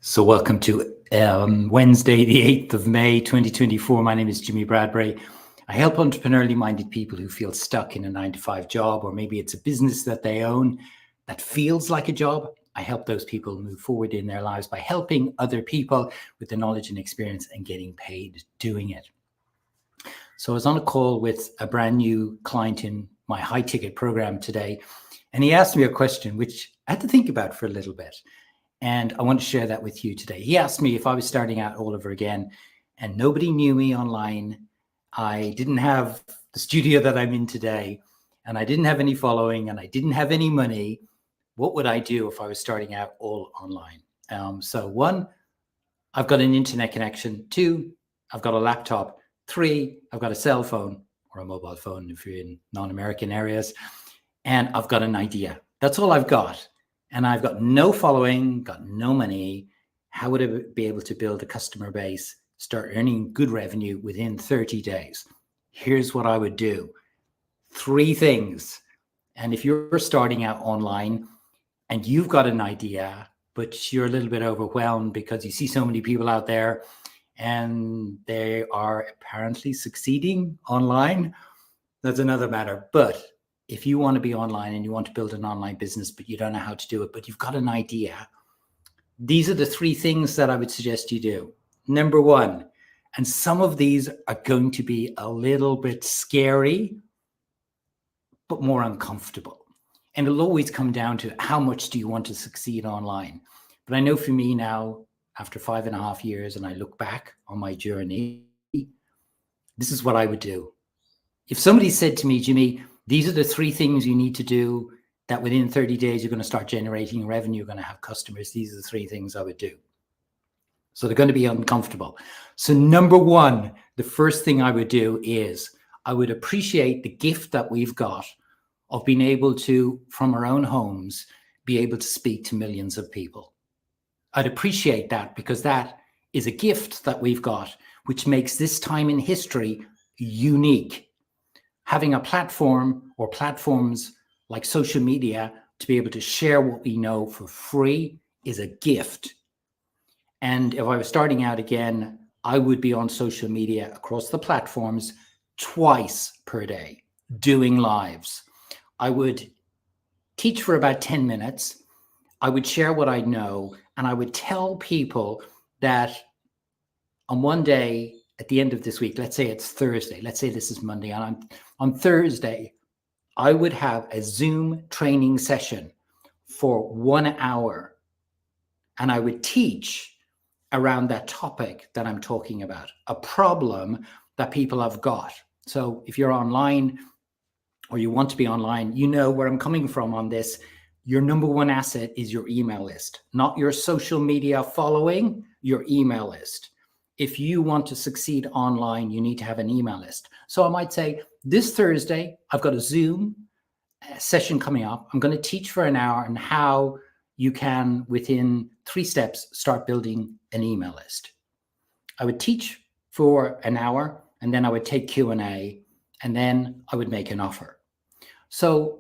So welcome to Wednesday, the 8th of May, 2024. My name is Jimmy Bradbury. I help entrepreneurially minded people who feel stuck in a 9-to-5 job, or maybe it's a business that they own that feels like a job. I help those people move forward in their lives by helping other people with the knowledge and experience and getting paid doing it. So I was on a call with a brand new client in my high ticket program today, and he asked me a question which I had to think about for a little bit. And I want to share that with you today. He asked me if I was starting out all over again and nobody knew me online. I didn't have the studio that I'm in today, and I didn't have any following, and I didn't have any money. What would I do if I was starting out all online? So one, I've got an internet connection. Two, I've got a laptop. Three, I've got a cell phone or a mobile phone if you're in non-American areas. And I've got an idea. That's all I've got. And I've got no following, got no money. How would I be able to build a customer base, start earning good revenue within 30 days? Here's what I would do. 3 things. And if you're starting out online and you've got an idea, but you're a little bit overwhelmed because you see so many people out there and they are apparently succeeding online, that's another matter. But if you want to be online and you want to build an online business, but you don't know how to do it, but you've got an idea, these are the 3 things that I would suggest you do. Number 1, and some of these are going to be a little bit scary, but more uncomfortable. And it'll always come down to how much do you want to succeed online? But I know for me now, after 5.5 years, and I look back on my journey, this is what I would do. If somebody said to me, Jimmy, these are the 3 things you need to do that within 30 days, you're going to start generating revenue, you're going to have customers. These are the 3 things I would do. So they're going to be uncomfortable. So number 1, the first thing I would do is I would appreciate the gift that we've got of being able to, from our own homes, be able to speak to millions of people. I'd appreciate that because that is a gift that we've got, which makes this time in history unique. Having a platform or platforms like social media to be able to share what we know for free is a gift. And if I was starting out again, I would be on social media across the platforms twice per day, doing lives. I would teach for about 10 minutes. I would share what I know, and I would tell people that on one day, at the end of this week, let's say it's Thursday, let's say this is Monday, and on Thursday, I would have a Zoom training session for 1 hour, and I would teach around that topic that I'm talking about, a problem that people have got. So if you're online or you want to be online, you know where I'm coming from on this. Your number 1 asset is your email list, not your social media following, your email list. If you want to succeed online, you need to have an email list. So I might say, this Thursday, I've got a Zoom session coming up. I'm going to teach for an hour on how you can, within 3 steps, start building an email list. I would teach for an hour, and then I would take Q&A, and then I would make an offer. So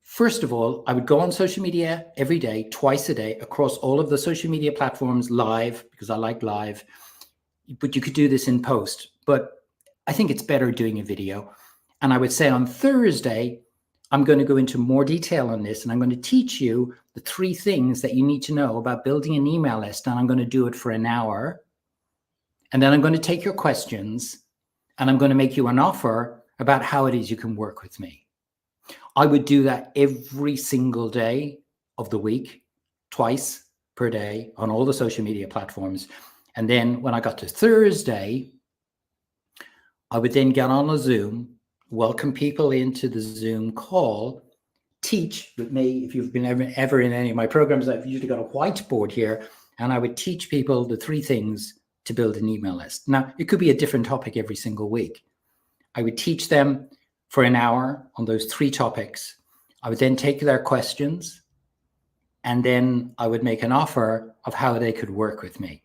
first of all, I would go on social media every day, twice a day, across all of the social media platforms live, because I like live. But you could do this in post, but I think it's better doing a video. And I would say on Thursday, I'm going to go into more detail on this, and I'm going to teach you the 3 things that you need to know about building an email list. And I'm going to do it for an hour. And then I'm going to take your questions, and I'm going to make you an offer about how it is you can work with me. I would do that every single day of the week, twice per day on all the social media platforms. And then when I got to Thursday, I would then get on a Zoom, welcome people into the Zoom call, teach with me. If you've been ever in any of my programs, I've usually got a whiteboard here, and I would teach people the 3 things to build an email list. Now, it could be a different topic every single week. I would teach them for an hour on those 3 topics. I would then take their questions, and then I would make an offer of how they could work with me.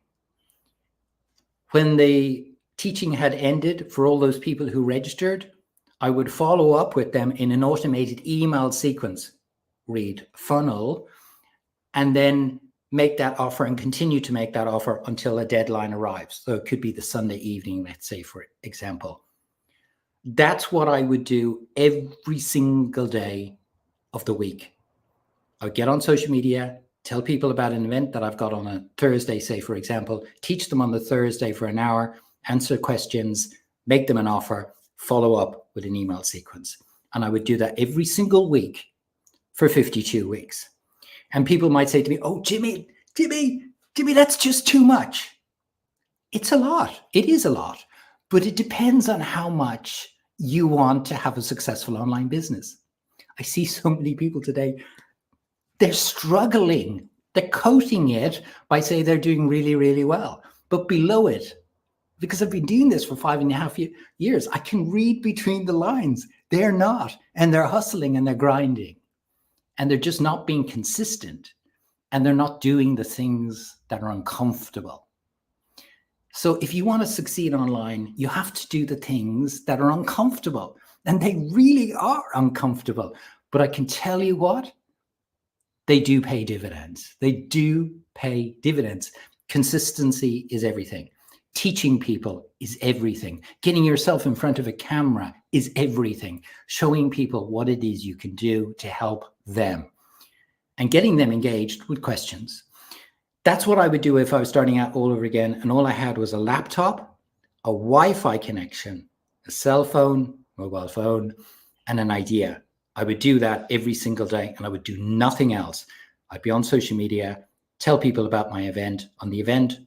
When the teaching had ended for all those people who registered, I would follow up with them in an automated email sequence, read funnel, and then make that offer and continue to make that offer until a deadline arrives. So it could be the Sunday evening, let's say, for example. That's what I would do every single day of the week. I would get on social media, tell people about an event that I've got on a Thursday, say, for example, teach them on the Thursday for an hour, answer questions, make them an offer, follow up with an email sequence. And I would do that every single week for 52 weeks. And people might say to me, oh, Jimmy, that's just too much. It's a lot. It is a lot. But it depends on how much you want to have a successful online business. I see so many people today, they're struggling. They're coating it by saying they're doing really, really well. But below it, because I've been doing this for 5.5 years, I can read between the lines. They're not. And they're hustling and they're grinding. And they're just not being consistent. And they're not doing the things that are uncomfortable. So if you want to succeed online, you have to do the things that are uncomfortable. And they really are uncomfortable. But I can tell you what, they do pay dividends. They do pay dividends. Consistency is everything. Teaching people is everything. Getting yourself in front of a camera is everything. Showing people what it is you can do to help them. And getting them engaged with questions. That's what I would do if I was starting out all over again and all I had was a laptop, a Wi-Fi connection, a cell phone, mobile phone, and an idea. I would do that every single day and I would do nothing else. I'd be on social media, tell people about my event. On the event,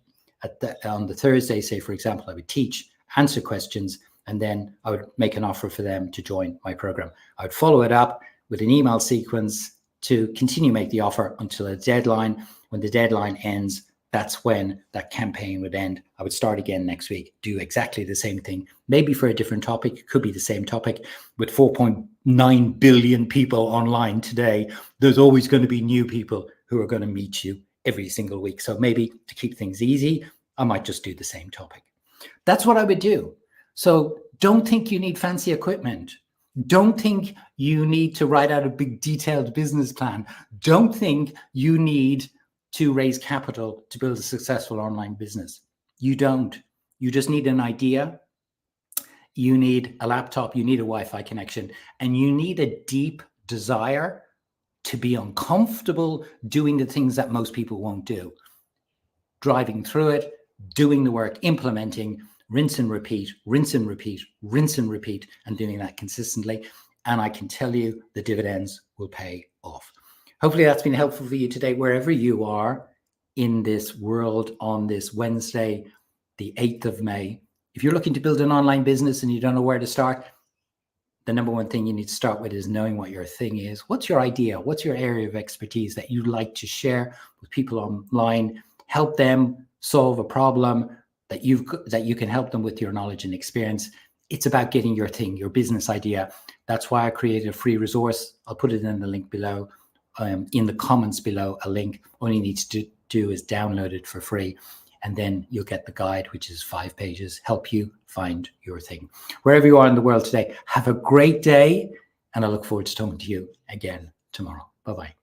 on the Thursday, say, for example, I would teach, answer questions, and then I would make an offer for them to join my program. I would follow it up with an email sequence to continue make the offer until a deadline. When the deadline ends, that's when that campaign would end. I would start again next week, do exactly the same thing, maybe for a different topic. It could be the same topic. With 4.9 billion people online today, there's always going to be new people who are going to meet you every single week. So maybe to keep things easy, I might just do the same topic. That's what I would do. So don't think you need fancy equipment. Don't think you need to write out a big detailed business plan. Don't think you need to raise capital to build a successful online business. You don't. You just need an idea. You need a laptop. You need a Wi-Fi connection. And you need a deep desire to be uncomfortable doing the things that most people won't do. Driving through it, doing the work, implementing, rinse and repeat, rinse and repeat, rinse and repeat, and doing that consistently. And I can tell you the dividends will pay off. Hopefully that's been helpful for you today, wherever you are in this world on this Wednesday, the 8th of May. If you're looking to build an online business and you don't know where to start, the number one thing you need to start with is knowing what your thing is. What's your idea? What's your area of expertise that you'd like to share with people online? Help them solve a problem that you can help them with your knowledge and experience. It's about getting your thing, your business idea. That's why I created a free resource. I'll put it in the link below, in the comments below, a link. All you need to do is download it for free. And then you'll get the guide, which is 5 pages, help you find your thing. Wherever you are in the world today, have a great day. And I look forward to talking to you again tomorrow. Bye-bye.